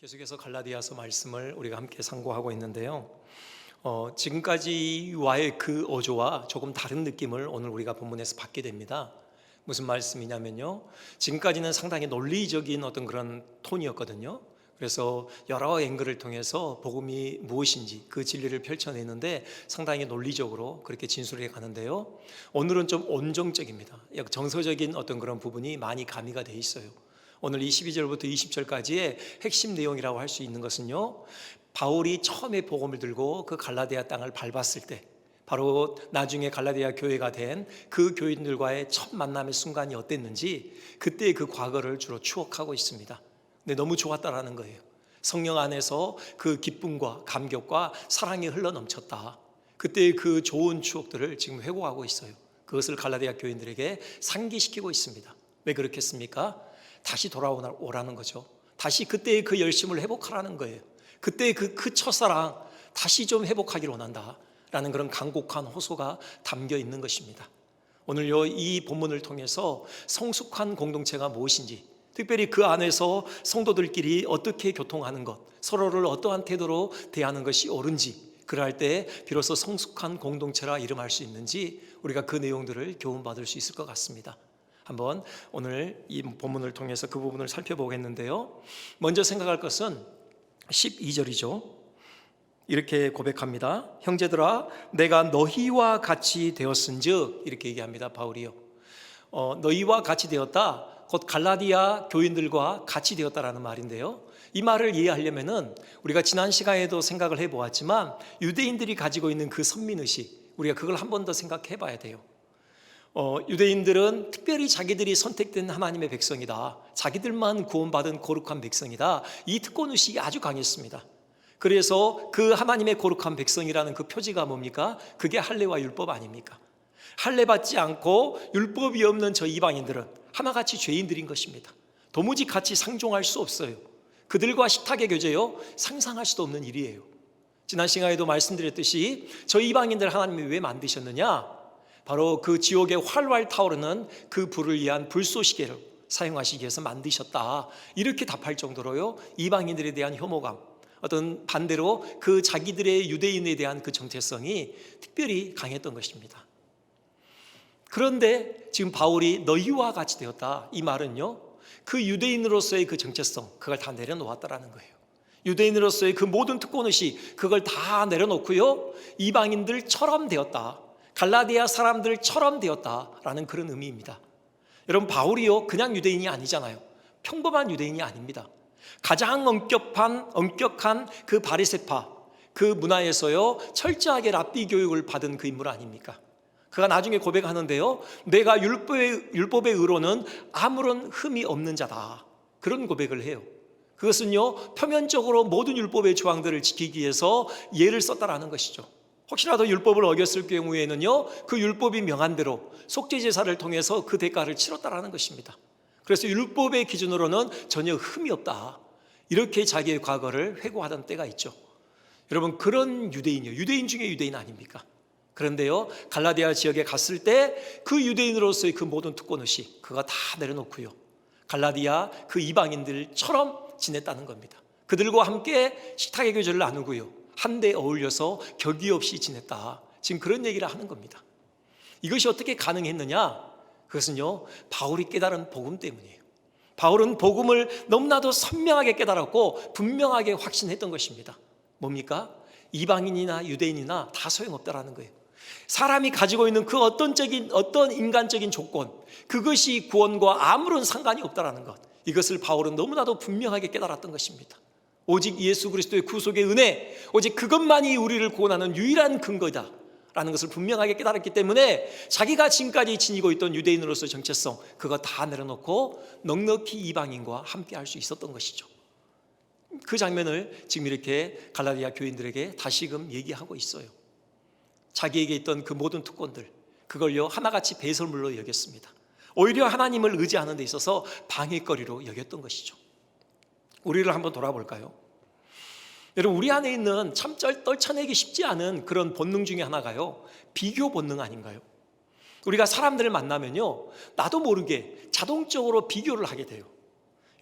계속해서 갈라디아서 말씀을 우리가 함께 상고하고 있는데요. 지금까지와의 그 어조와 조금 다른 느낌을 오늘 우리가 본문에서 받게 됩니다. 무슨 말씀이냐면요, 지금까지는 상당히 논리적인 어떤 그런 톤이었거든요. 그래서 여러 앵글을 통해서 복음이 무엇인지 그 진리를 펼쳐내는데 상당히 논리적으로 그렇게 진술해 가는데요, 오늘은 좀 온정적입니다. 정서적인 어떤 그런 부분이 많이 가미가 돼 있어요. 오늘 이 12절부터 20절까지의 핵심 내용이라고 할 수 있는 것은요, 바울이 처음에 복음을 들고 그 갈라디아 땅을 밟았을 때, 바로 나중에 갈라디아 교회가 된 그 교인들과의 첫 만남의 순간이 어땠는지 그때의 그 과거를 주로 추억하고 있습니다. 근데 너무 좋았다라는 거예요. 성령 안에서 그 기쁨과 감격과 사랑이 흘러넘쳤다. 그때의 그 좋은 추억들을 지금 회고하고 있어요. 그것을 갈라디아 교인들에게 상기시키고 있습니다. 왜 그렇겠습니까? 다시 돌아오라는 거죠. 다시 그때의 그 열심을 회복하라는 거예요. 그때의 그 첫사랑 다시 좀 회복하기를 원한다 라는 그런 간곡한 호소가 담겨 있는 것입니다. 오늘요, 이 본문을 통해서 성숙한 공동체가 무엇인지, 특별히 그 안에서 성도들끼리 어떻게 교통하는 것, 서로를 어떠한 태도로 대하는 것이 옳은지, 그럴 때 비로소 성숙한 공동체라 이름할 수 있는지 우리가 그 내용들을 교훈받을 수 있을 것 같습니다. 한번 오늘 이 본문을 통해서 그 부분을 살펴보겠는데요, 먼저 생각할 것은 12절이죠. 이렇게 고백합니다. 형제들아, 내가 너희와 같이 되었은즉, 이렇게 얘기합니다. 바울이요, 너희와 같이 되었다, 곧 갈라디아 교인들과 같이 되었다라는 말인데요, 이 말을 이해하려면은 우리가 지난 시간에도 생각을 해보았지만 유대인들이 가지고 있는 그 선민의식, 우리가 그걸 한 번 더 생각해 봐야 돼요. 유대인들은 특별히 자기들이 선택된 하나님의 백성이다, 자기들만 구원받은 거룩한 백성이다, 이 특권의식이 아주 강했습니다. 그래서 그 하나님의 거룩한 백성이라는 그 표지가 뭡니까? 그게 할례와 율법 아닙니까? 할례 받지 않고 율법이 없는 저 이방인들은 하나같이 죄인들인 것입니다. 도무지 같이 상종할 수 없어요. 그들과 식탁의 교제요, 상상할 수도 없는 일이에요. 지난 시간에도 말씀드렸듯이 저 이방인들 하나님이 왜 만드셨느냐? 바로 그 지옥에 활활 타오르는 그 불을 위한 불쏘시개를 사용하시기 위해서 만드셨다, 이렇게 답할 정도로요, 이방인들에 대한 혐오감, 어떤 반대로 그 자기들의 유대인에 대한 그 정체성이 특별히 강했던 것입니다. 그런데 지금 바울이 너희와 같이 되었다, 이 말은요, 그 유대인으로서의 그 정체성, 그걸 다 내려놓았다라는 거예요. 유대인으로서의 그 모든 특권의식, 그걸 다 내려놓고요, 이방인들처럼 되었다, 갈라디아 사람들처럼 되었다라는 그런 의미입니다. 여러분, 바울이요, 그냥 유대인이 아니잖아요. 평범한 유대인이 아닙니다. 가장 엄격한 그 바리새파, 그 문화에서요, 철저하게 랍비 교육을 받은 그 인물 아닙니까? 그가 나중에 고백하는데요, 내가 율법의 의로는 아무런 흠이 없는 자다, 그런 고백을 해요. 그것은요, 표면적으로 모든 율법의 조항들을 지키기 위해서 예를 썼다라는 것이죠. 혹시라도 율법을 어겼을 경우에는요, 그 율법이 명한 대로 속죄 제사를 통해서 그 대가를 치렀다라는 것입니다. 그래서 율법의 기준으로는 전혀 흠이 없다, 이렇게 자기의 과거를 회고하던 때가 있죠. 여러분, 그런 유대인이요, 유대인 중에 유대인 아닙니까? 그런데요, 갈라디아 지역에 갔을 때 그 유대인으로서의 그 모든 특권의식, 그거 다 내려놓고요, 갈라디아 그 이방인들처럼 지냈다는 겁니다. 그들과 함께 식탁의 교제를 나누고요, 한데 어울려서 격의 없이 지냈다, 지금 그런 얘기를 하는 겁니다. 이것이 어떻게 가능했느냐? 그것은요, 바울이 깨달은 복음 때문이에요. 바울은 복음을 너무나도 선명하게 깨달았고 분명하게 확신했던 것입니다. 뭡니까? 이방인이나 유대인이나 다 소용없다라는 거예요. 사람이 가지고 있는 그 어떤 인간적인 조건, 그것이 구원과 아무런 상관이 없다라는 것, 이것을 바울은 너무나도 분명하게 깨달았던 것입니다. 오직 예수 그리스도의 구속의 은혜, 오직 그것만이 우리를 구원하는 유일한 근거다 라는 것을 분명하게 깨달았기 때문에 자기가 지금까지 지니고 있던 유대인으로서의 정체성, 그거 다 내려놓고 넉넉히 이방인과 함께 할 수 있었던 것이죠. 그 장면을 지금 이렇게 갈라디아 교인들에게 다시금 얘기하고 있어요. 자기에게 있던 그 모든 특권들, 그걸요, 하나같이 배설물로 여겼습니다. 오히려 하나님을 의지하는 데 있어서 방해거리로 여겼던 것이죠. 우리를 한번 돌아볼까요? 여러분, 우리 안에 있는 참 떨쳐내기 쉽지 않은 그런 본능 중에 하나가요, 비교 본능 아닌가요? 우리가 사람들을 만나면요, 나도 모르게 자동적으로 비교를 하게 돼요.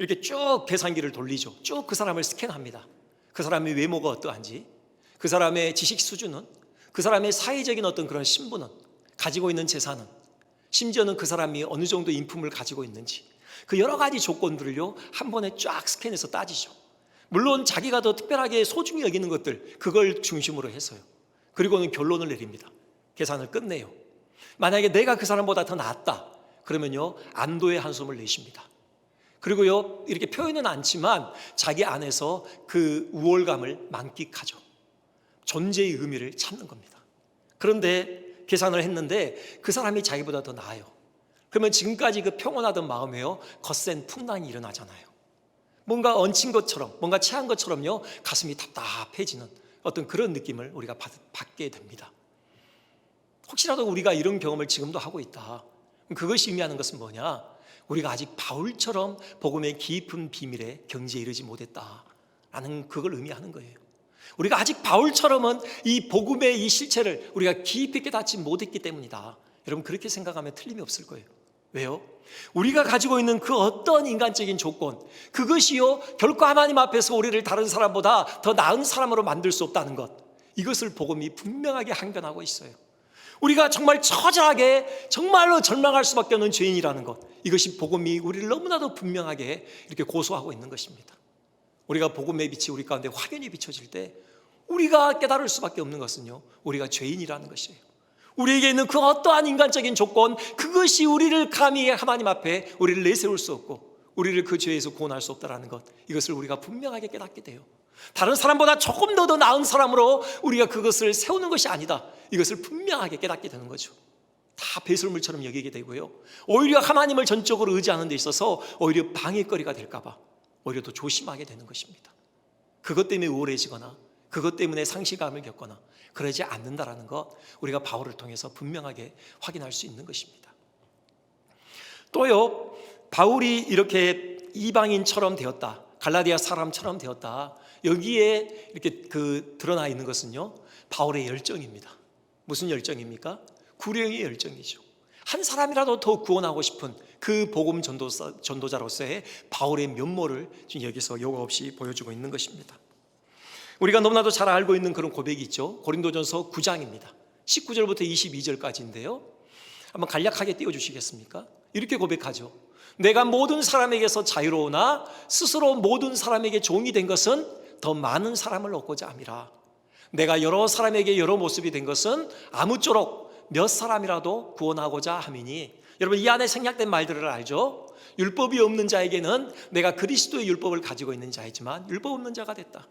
이렇게 쭉 계산기를 돌리죠. 쭉 그 사람을 스캔합니다. 그 사람의 외모가 어떠한지, 그 사람의 지식 수준은, 그 사람의 사회적인 어떤 그런 신분은, 가지고 있는 재산은, 심지어는 그 사람이 어느 정도 인품을 가지고 있는지, 그 여러 가지 조건들을요 한 번에 쫙 스캔해서 따지죠. 물론 자기가 더 특별하게 소중히 여기는 것들, 그걸 중심으로 해서요. 그리고는 결론을 내립니다. 계산을 끝내요. 만약에 내가 그 사람보다 더 낫다 그러면요 안도의 한숨을 내쉽니다. 그리고요 이렇게 표현은 않지만 자기 안에서 그 우월감을 만끽하죠. 존재의 의미를 찾는 겁니다. 그런데 계산을 했는데 그 사람이 자기보다 더 나아요. 그러면 지금까지 그 평온하던 마음에요 거센 풍랑이 일어나잖아요. 뭔가 얹힌 것처럼, 뭔가 체한 것처럼요 가슴이 답답해지는 어떤 그런 느낌을 우리가 받게 됩니다. 혹시라도 우리가 이런 경험을 지금도 하고 있다, 그것이 의미하는 것은 뭐냐? 우리가 아직 바울처럼 복음의 깊은 비밀에 경지에 이르지 못했다라는 그걸 의미하는 거예요. 우리가 아직 바울처럼은 이 복음의 이 실체를 우리가 깊이 깨닫지 못했기 때문이다. 여러분 그렇게 생각하면 틀림이 없을 거예요. 왜요? 우리가 가지고 있는 그 어떤 인간적인 조건, 그것이요 결코 하나님 앞에서 우리를 다른 사람보다 더 나은 사람으로 만들 수 없다는 것, 이것을 복음이 분명하게 항변하고 있어요. 우리가 정말 처절하게 정말로 절망할 수밖에 없는 죄인이라는 것, 이것이 복음이 우리를 너무나도 분명하게 이렇게 고소하고 있는 것입니다. 우리가 복음의 빛이 우리 가운데 확연히 비춰질 때 우리가 깨달을 수밖에 없는 것은요 우리가 죄인이라는 것이에요. 우리에게 있는 그 어떠한 인간적인 조건, 그것이 우리를 감히 하나님 앞에 우리를 내세울 수 없고 우리를 그 죄에서 구원할 수 없다는 것, 이것을 우리가 분명하게 깨닫게 돼요. 다른 사람보다 조금 더 나은 사람으로 우리가 그것을 세우는 것이 아니다, 이것을 분명하게 깨닫게 되는 거죠. 다 배설물처럼 여기게 되고요, 오히려 하나님을 전적으로 의지하는 데 있어서 오히려 방해거리가 될까 봐 오히려 더 조심하게 되는 것입니다. 그것 때문에 우울해지거나 그것 때문에 상실감을 겪거나 그러지 않는다라는 것, 우리가 바울을 통해서 분명하게 확인할 수 있는 것입니다. 또요, 바울이 이렇게 이방인처럼 되었다, 갈라디아 사람처럼 되었다, 여기에 이렇게 드러나 있는 것은요 바울의 열정입니다. 무슨 열정입니까? 구령의 열정이죠. 한 사람이라도 더 구원하고 싶은 그 복음 전도자로서의 바울의 면모를 지금 여기서 요가 없이 보여주고 있는 것입니다. 우리가 너무나도 잘 알고 있는 그런 고백이 있죠. 고린도전서 9장입니다 19절부터 22절까지인데요 한번 간략하게 띄워주시겠습니까? 이렇게 고백하죠. 내가 모든 사람에게서 자유로우나 스스로 모든 사람에게 종이 된 것은 더 많은 사람을 얻고자 함이라. 내가 여러 사람에게 여러 모습이 된 것은 아무쪼록 몇 사람이라도 구원하고자 함이니. 여러분 이 안에 생략된 말들을 알죠? 율법이 없는 자에게는 내가 그리스도의 율법을 가지고 있는 자이지만 율법 없는 자가 됐다.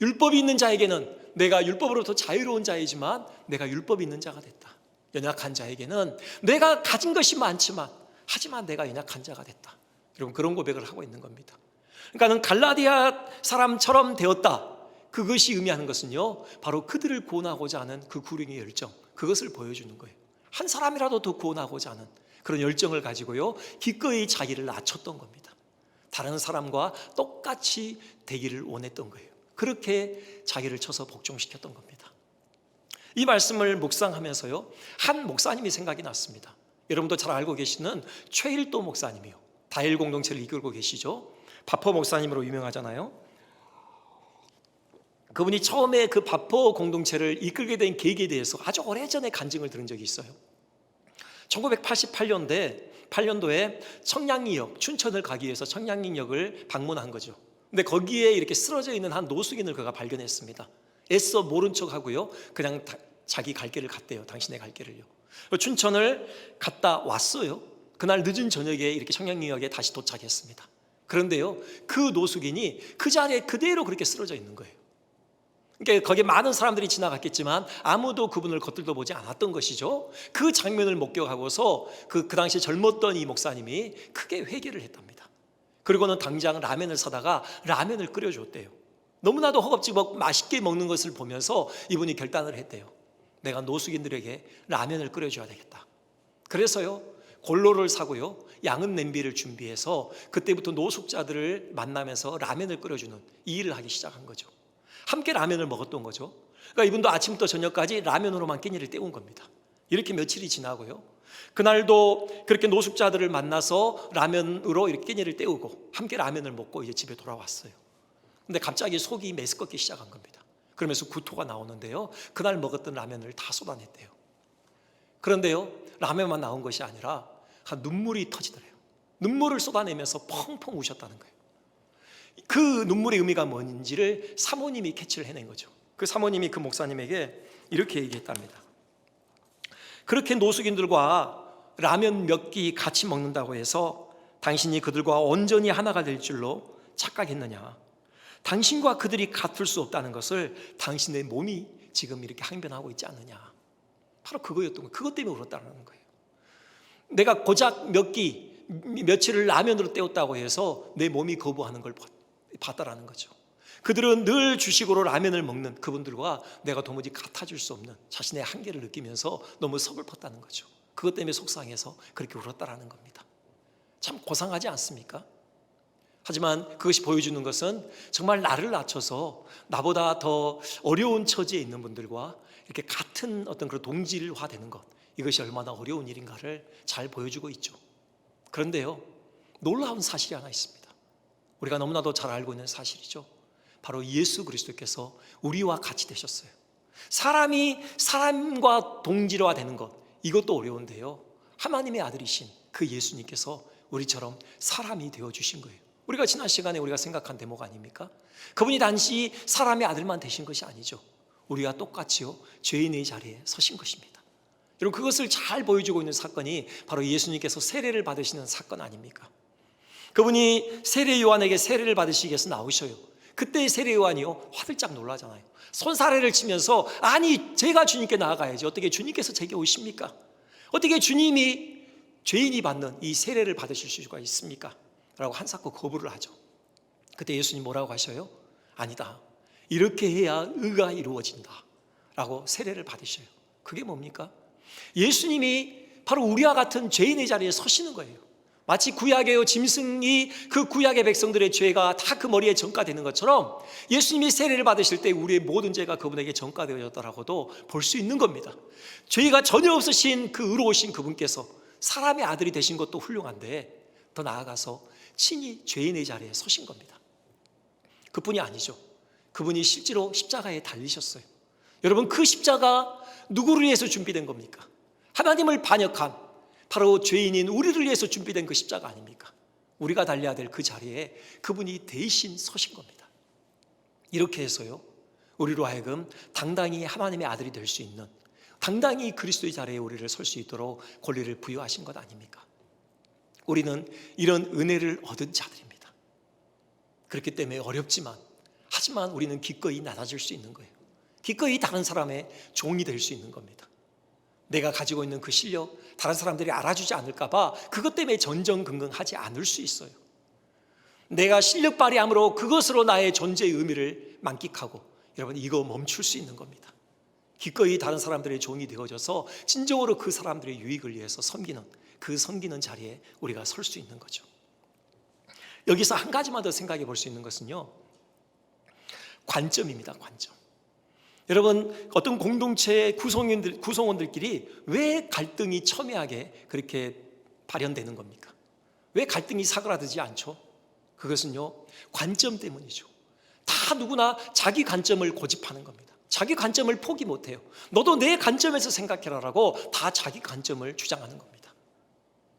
율법이 있는 자에게는 내가 율법으로부터 자유로운 자이지만 내가 율법이 있는 자가 됐다. 연약한 자에게는 내가 가진 것이 많지만 하지만 내가 연약한 자가 됐다. 여러분 그런 고백을 하고 있는 겁니다. 그러니까 갈라디아 사람처럼 되었다, 그것이 의미하는 것은요 바로 그들을 구원하고자 하는 그 구령의 열정, 그것을 보여주는 거예요. 한 사람이라도 더 구원하고자 하는 그런 열정을 가지고요 기꺼이 자기를 낮췄던 겁니다. 다른 사람과 똑같이 되기를 원했던 거예요. 그렇게 자기를 쳐서 복종시켰던 겁니다. 이 말씀을 묵상하면서요 한 목사님이 생각이 났습니다. 여러분도 잘 알고 계시는 최일도 목사님이요, 다일 공동체를 이끌고 계시죠. 바포 목사님으로 유명하잖아요. 그분이 처음에 그 바포 공동체를 이끌게 된 계기에 대해서 아주 오래전에 간증을 들은 적이 있어요. 1988년도에 청량리역, 춘천을 가기 위해서 청량리역을 방문한 거죠. 근데 거기에 이렇게 쓰러져 있는 한 노숙인을 그가 발견했습니다. 애써 모른 척하고요 그냥 자기 갈 길을 갔대요. 당신의 갈 길을요. 춘천을 갔다 왔어요. 그날 늦은 저녁에 이렇게 청량리역에 다시 도착했습니다. 그런데요 그 노숙인이 그 자리에 그대로 그렇게 쓰러져 있는 거예요. 그러니까 거기에 많은 사람들이 지나갔겠지만 아무도 그분을 겉들도 보지 않았던 것이죠. 그 장면을 목격하고서 그 당시 젊었던 이 목사님이 크게 회개를 했답니다. 그리고는 당장 라면을 사다가 라면을 끓여줬대요. 너무나도 허겁지겁 맛있게 먹는 것을 보면서 이분이 결단을 했대요. 내가 노숙인들에게 라면을 끓여줘야 되겠다. 그래서요 골로를 사고요 양은 냄비를 준비해서 그때부터 노숙자들을 만나면서 라면을 끓여주는 이 일을 하기 시작한 거죠. 함께 라면을 먹었던 거죠. 그러니까 이분도 아침부터 저녁까지 라면으로만 끼니를 때운 겁니다. 이렇게 며칠이 지나고요 그날도 그렇게 노숙자들을 만나서 라면으로 이렇게 끼니를 때우고 함께 라면을 먹고 이제 집에 돌아왔어요. 근데 갑자기 속이 메스껍기 시작한 겁니다. 그러면서 구토가 나오는데요, 그날 먹었던 라면을 다 쏟아냈대요. 그런데요, 라면만 나온 것이 아니라 눈물이 터지더래요. 눈물을 쏟아내면서 펑펑 우셨다는 거예요. 그 눈물의 의미가 뭔지를 사모님이 캐치를 해낸 거죠. 그 사모님이 그 목사님에게 이렇게 얘기했답니다. 그렇게 노숙인들과 라면 몇 끼 같이 먹는다고 해서 당신이 그들과 온전히 하나가 될 줄로 착각했느냐? 당신과 그들이 같을 수 없다는 것을 당신의 몸이 지금 이렇게 항변하고 있지 않느냐? 바로 그거였던 거예요. 그것 때문에 울었다는 거예요. 내가 고작 며칠을 라면으로 때웠다고 해서 내 몸이 거부하는 걸 봤다라는 거죠. 그들은 늘 주식으로 라면을 먹는 그분들과 내가 도무지 같아질 수 없는 자신의 한계를 느끼면서 너무 서글펐다는 거죠. 그것 때문에 속상해서 그렇게 울었다라는 겁니다. 참 고상하지 않습니까? 하지만 그것이 보여주는 것은 정말 나를 낮춰서 나보다 더 어려운 처지에 있는 분들과 이렇게 같은 어떤 그런 동질화되는 것, 이것이 얼마나 어려운 일인가를 잘 보여주고 있죠. 그런데요, 놀라운 사실이 하나 있습니다. 우리가 너무나도 잘 알고 있는 사실이죠. 바로 예수 그리스도께서 우리와 같이 되셨어요. 사람이 사람과 동질화되는 것, 이것도 어려운데요, 하나님의 아들이신 그 예수님께서 우리처럼 사람이 되어주신 거예요. 우리가 지난 시간에 우리가 생각한 대목 아닙니까? 그분이 단지 사람의 아들만 되신 것이 아니죠. 우리가 똑같이요, 죄인의 자리에 서신 것입니다. 여러분, 그것을 잘 보여주고 있는 사건이 바로 예수님께서 세례를 받으시는 사건 아닙니까? 그분이 세례 요한에게 세례를 받으시기 위해서 나오셔요. 그때 세례 요한이요, 화들짝 놀라잖아요. 손사래를 치면서, 아니 제가 주님께 나아가야지, 어떻게 주님께서 제게 오십니까? 어떻게 주님이 죄인이 받는 이 세례를 받으실 수가 있습니까? 라고 한사코 거부를 하죠. 그때 예수님 뭐라고 하셔요? 아니다, 이렇게 해야 의가 이루어진다 라고 세례를 받으셔요. 그게 뭡니까? 예수님이 바로 우리와 같은 죄인의 자리에 서시는 거예요. 마치 구약의 짐승이 그 구약의 백성들의 죄가 다 그 머리에 전가되는 것처럼 예수님이 세례를 받으실 때 우리의 모든 죄가 그분에게 전가되어졌다라고도 볼 수 있는 겁니다. 죄가 전혀 없으신 그 의로우신 그분께서 사람의 아들이 되신 것도 훌륭한데, 더 나아가서 친히 죄인의 자리에 서신 겁니다. 그뿐이 아니죠. 그분이 실제로 십자가에 달리셨어요. 여러분, 그 십자가 누구를 위해서 준비된 겁니까? 하나님을 반역한 바로 죄인인 우리를 위해서 준비된 그 십자가 아닙니까? 우리가 달려야 될 그 자리에 그분이 대신 서신 겁니다. 이렇게 해서요, 우리로 하여금 당당히 하나님의 아들이 될 수 있는, 당당히 그리스도의 자리에 우리를 설 수 있도록 권리를 부여하신 것 아닙니까? 우리는 이런 은혜를 얻은 자들입니다. 그렇기 때문에 어렵지만, 하지만 우리는 기꺼이 낮아질 수 있는 거예요. 기꺼이 다른 사람의 종이 될 수 있는 겁니다. 내가 가지고 있는 그 실력, 다른 사람들이 알아주지 않을까 봐 그것 때문에 전전긍긍하지 않을 수 있어요. 내가 실력 발휘함으로 그것으로 나의 존재의 의미를 만끽하고, 여러분, 이거 멈출 수 있는 겁니다. 기꺼이 다른 사람들의 종이 되어져서 진정으로 그 사람들의 유익을 위해서 섬기는, 그 섬기는 자리에 우리가 설 수 있는 거죠. 여기서 한 가지만 더 생각해 볼 수 있는 것은요, 관점입니다. 관점. 여러분, 어떤 공동체의 구성원들끼리 왜 갈등이 첨예하게 그렇게 발현되는 겁니까? 왜 갈등이 사그라들지 않죠? 그것은요, 관점 때문이죠. 다 누구나 자기 관점을 고집하는 겁니다. 자기 관점을 포기 못해요. 너도 내 관점에서 생각해라라고 다 자기 관점을 주장하는 겁니다.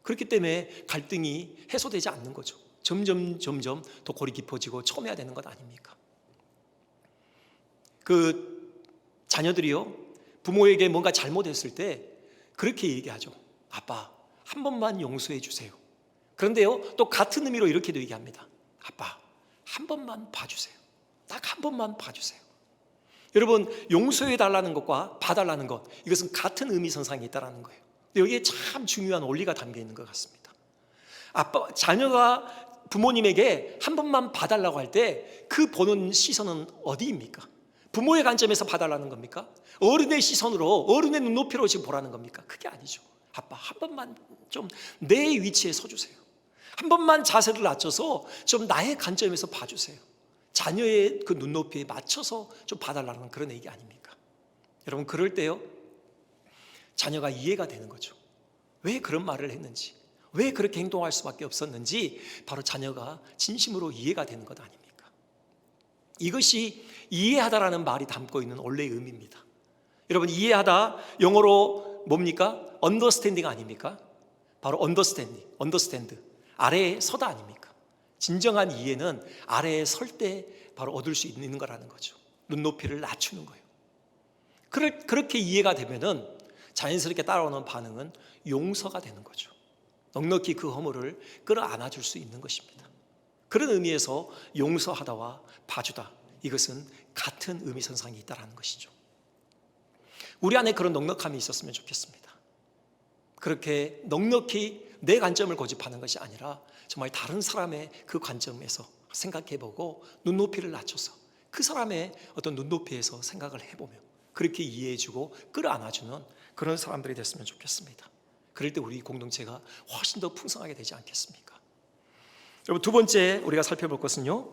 그렇기 때문에 갈등이 해소되지 않는 거죠. 점점 더 골이 깊어지고 첨예화되는 것 아닙니까? 그 자녀들이요, 부모에게 뭔가 잘못했을 때 그렇게 얘기하죠. 아빠, 한 번만 용서해 주세요. 그런데요, 또 같은 의미로 이렇게도 얘기합니다. 아빠, 한 번만 봐주세요. 딱 한 번만 봐주세요. 여러분, 용서해 달라는 것과 봐달라는 것, 이것은 같은 의미선상에 있다는 거예요. 여기에 참 중요한 원리가 담겨 있는 것 같습니다. 자녀가 부모님에게 한 번만 봐달라고 할 때 그 보는 시선은 어디입니까? 부모의 관점에서 봐달라는 겁니까? 어른의 시선으로, 어른의 눈높이로 지금 보라는 겁니까? 그게 아니죠. 아빠, 한 번만 좀 내 위치에 서주세요. 한 번만 자세를 낮춰서 좀 나의 관점에서 봐주세요. 자녀의 그 눈높이에 맞춰서 좀 봐달라는 그런 얘기 아닙니까? 여러분, 그럴 때요, 자녀가 이해가 되는 거죠. 왜 그런 말을 했는지, 왜 그렇게 행동할 수밖에 없었는지 바로 자녀가 진심으로 이해가 되는 것 아닙니까? 이것이 이해하다라는 말이 담고 있는 원래의 의미입니다. 여러분, 이해하다 영어로 뭡니까? understanding 아닙니까? 바로 understand, 아래에 서다 아닙니까? 진정한 이해는 아래에 설 때 바로 얻을 수 있는 거라는 거죠. 눈높이를 낮추는 거예요. 그렇게 이해가 되면은 자연스럽게 따라오는 반응은 용서가 되는 거죠. 넉넉히 그 허물을 끌어안아 줄 수 있는 것입니다. 그런 의미에서 용서하다와 봐주다, 이것은 같은 의미선상이 있다는 것이죠. 우리 안에 그런 넉넉함이 있었으면 좋겠습니다. 그렇게 넉넉히 내 관점을 고집하는 것이 아니라 정말 다른 사람의 그 관점에서 생각해보고 눈높이를 낮춰서 그 사람의 어떤 눈높이에서 생각을 해보며 그렇게 이해해주고 끌어안아주는 그런 사람들이 됐으면 좋겠습니다. 그럴 때 우리 공동체가 훨씬 더 풍성하게 되지 않겠습니까? 여러분, 두 번째 우리가 살펴볼 것은요,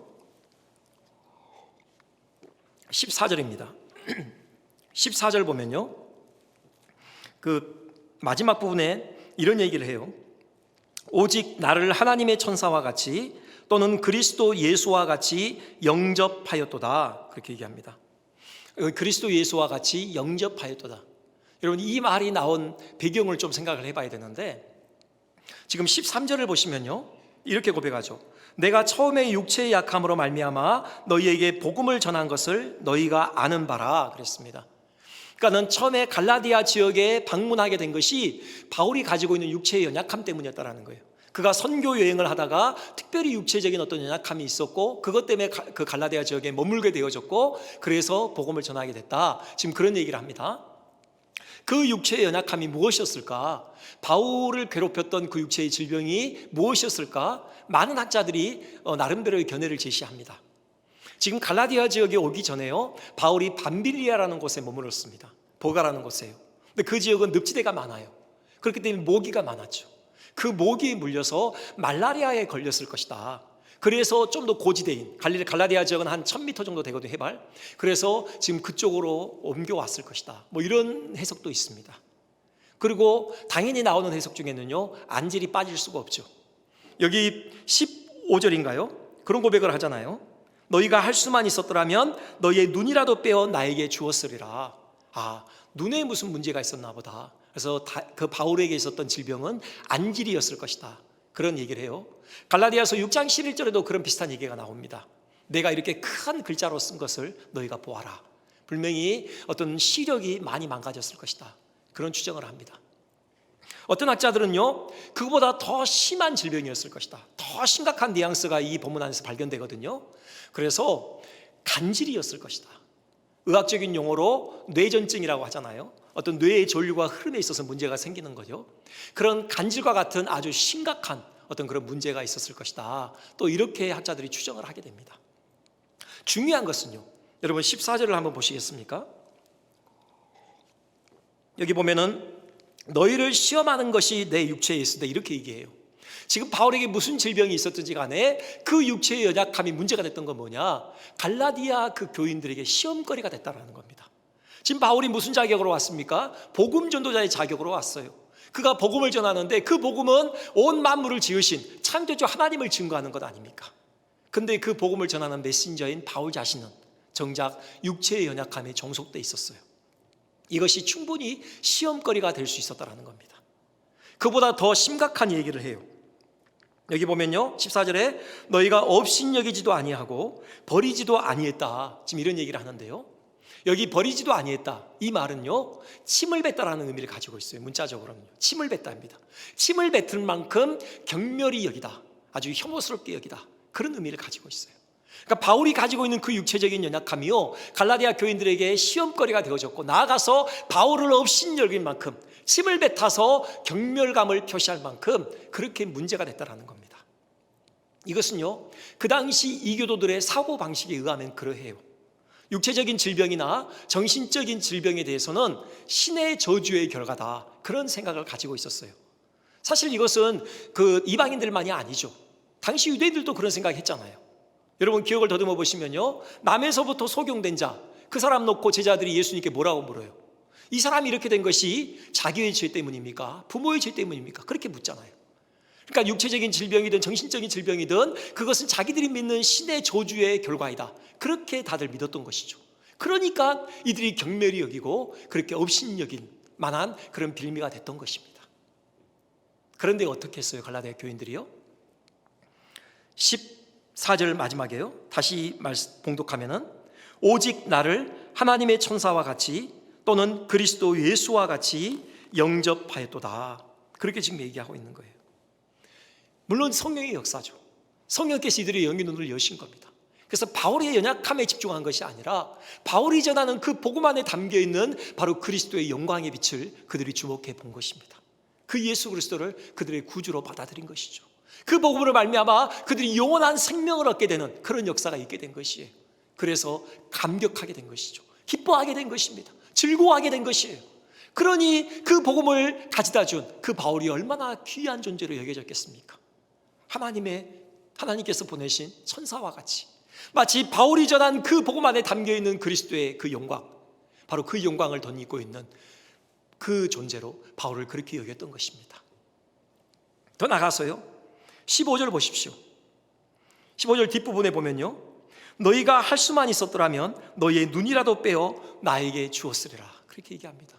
14절입니다. 14절 보면요, 그 마지막 부분에 이런 얘기를 해요. 오직 나를 하나님의 천사와 같이 또는 그리스도 예수와 같이 영접하였도다, 그렇게 얘기합니다. 그리스도 예수와 같이 영접하였도다. 여러분, 이 말이 나온 배경을 좀 생각을 해봐야 되는데, 지금 13절을 보시면요, 이렇게 고백하죠. 내가 처음에 육체의 약함으로 말미암아 너희에게 복음을 전한 것을 너희가 아는 바라, 그랬습니다. 그러니까 처음에 갈라디아 지역에 방문하게 된 것이 바울이 가지고 있는 육체의 연약함 때문이었다는 거예요. 그가 선교 여행을 하다가 특별히 육체적인 어떤 연약함이 있었고 그것 때문에 그 갈라디아 지역에 머물게 되어졌고 그래서 복음을 전하게 됐다. 지금 그런 얘기를 합니다. 그 육체의 연약함이 무엇이었을까? 바울을 괴롭혔던 그 육체의 질병이 무엇이었을까? 많은 학자들이 나름대로의 견해를 제시합니다. 지금 갈라디아 지역에 오기 전에요, 바울이 밤빌리아라는 곳에 머물렀습니다. 보가라는 곳에요. 근데 그 지역은 늪지대가 많아요. 그렇기 때문에 모기가 많았죠. 그 모기에 물려서 말라리아에 걸렸을 것이다. 그래서 좀 더 고지대인 갈라디아 지역은 한 1000m 정도 되거든요, 해발. 그래서 지금 그쪽으로 옮겨왔을 것이다. 뭐 이런 해석도 있습니다. 그리고 당연히 나오는 해석 중에는요, 안질이 빠질 수가 없죠. 여기 15절인가요? 그런 고백을 하잖아요. 너희가 할 수만 있었더라면 너희의 눈이라도 빼어 나에게 주었으리라. 아, 눈에 무슨 문제가 있었나 보다. 그래서 그 바울에게 있었던 질병은 안질이었을 것이다. 그런 얘기를 해요. 갈라디아서 6장 11절에도 그런 비슷한 얘기가 나옵니다. 내가 이렇게 큰 글자로 쓴 것을 너희가 보아라. 분명히 어떤 시력이 많이 망가졌을 것이다. 그런 추정을 합니다. 어떤 학자들은요, 그보다 더 심한 질병이었을 것이다. 더 심각한 뉘앙스가 이 본문 안에서 발견되거든요. 그래서 간질이었을 것이다. 의학적인 용어로 뇌전증이라고 하잖아요. 어떤 뇌의 전류가 흐름에 있어서 문제가 생기는 거죠. 그런 간질과 같은 아주 심각한 어떤 그런 문제가 있었을 것이다. 또 이렇게 학자들이 추정을 하게 됩니다. 중요한 것은요, 여러분 14절을 한번 보시겠습니까? 여기 보면은 너희를 시험하는 것이 내 육체에 있으되, 이렇게 얘기해요. 지금 바울에게 무슨 질병이 있었든지 간에 그 육체의 연약함이 문제가 됐던 건 뭐냐? 갈라디아 그 교인들에게 시험거리가 됐다는 겁니다. 지금 바울이 무슨 자격으로 왔습니까? 복음 전도자의 자격으로 왔어요. 그가 복음을 전하는데 그 복음은 온 만물을 지으신 창조주 하나님을 증거하는 것 아닙니까? 근데 그 복음을 전하는 메신저인 바울 자신은 정작 육체의 연약함에 종속돼 있었어요. 이것이 충분히 시험거리가 될 수 있었다는 겁니다. 그보다 더 심각한 얘기를 해요. 여기 보면요, 14절에 너희가 업신여기지도 아니하고 버리지도 아니했다. 지금 이런 얘기를 하는데요, 여기 버리지도 아니했다, 이 말은요, 침을 뱉다라는 의미를 가지고 있어요. 문자적으로는요, 침을 뱉다입니다. 침을 뱉을 만큼 경멸히 여기다, 아주 혐오스럽게 여기다, 그런 의미를 가지고 있어요. 그러니까 바울이 가지고 있는 그 육체적인 연약함이요, 갈라디아 교인들에게 시험거리가 되어졌고, 나아가서 바울을 업신여길 만큼, 침을 뱉어서 경멸감을 표시할 만큼 그렇게 문제가 됐다는 겁니다. 이것은요, 그 당시 이교도들의 사고방식에 의하면 그러해요. 육체적인 질병이나 정신적인 질병에 대해서는 신의 저주의 결과다, 그런 생각을 가지고 있었어요. 사실 이것은 그 이방인들만이 아니죠. 당시 유대인들도 그런 생각했잖아요. 여러분 기억을 더듬어 보시면요, 남에서부터 소경된 자, 그 사람 놓고 제자들이 예수님께 뭐라고 물어요? 이 사람이 이렇게 된 것이 자기의 죄 때문입니까? 부모의 죄 때문입니까? 그렇게 묻잖아요. 그러니까 육체적인 질병이든 정신적인 질병이든 그것은 자기들이 믿는 신의 저주의 결과이다. 그렇게 다들 믿었던 것이죠. 그러니까 이들이 경멸히 여기고 그렇게 업신여길 만한 그런 빌미가 됐던 것입니다. 그런데 어떻게 했어요? 갈라디아 교인들이요? 14절 마지막에요. 다시 봉독하면은 오직 나를 하나님의 천사와 같이 또는 그리스도 예수와 같이 영접하였도다. 그렇게 지금 얘기하고 있는 거예요. 물론 성령의 역사죠. 성령께서 이들의 영의 눈을 여신 겁니다. 그래서 바울의 연약함에 집중한 것이 아니라 바울이 전하는 그 복음 안에 담겨있는 바로 그리스도의 영광의 빛을 그들이 주목해 본 것입니다. 그 예수 그리스도를 그들의 구주로 받아들인 것이죠. 그 복음으로 말미암아 그들이 영원한 생명을 얻게 되는 그런 역사가 있게 된 것이에요. 그래서 감격하게 된 것이죠. 기뻐하게 된 것입니다. 즐거워하게 된 것이에요. 그러니 그 복음을 가져다 준 그 바울이 얼마나 귀한 존재로 여겨졌겠습니까? 하나님께서 보내신 천사와 같이 마치 바울이 전한 그 복음 안에 담겨있는 그리스도의 그 영광, 바로 그 영광을 덧입고 있는 그 존재로 바울을 그렇게 여겼던 것입니다. 더 나가서요 15절 보십시오. 15절 뒷부분에 보면요, 너희가 할 수만 있었더라면 너희의 눈이라도 빼어 나에게 주었으리라. 그렇게 얘기합니다.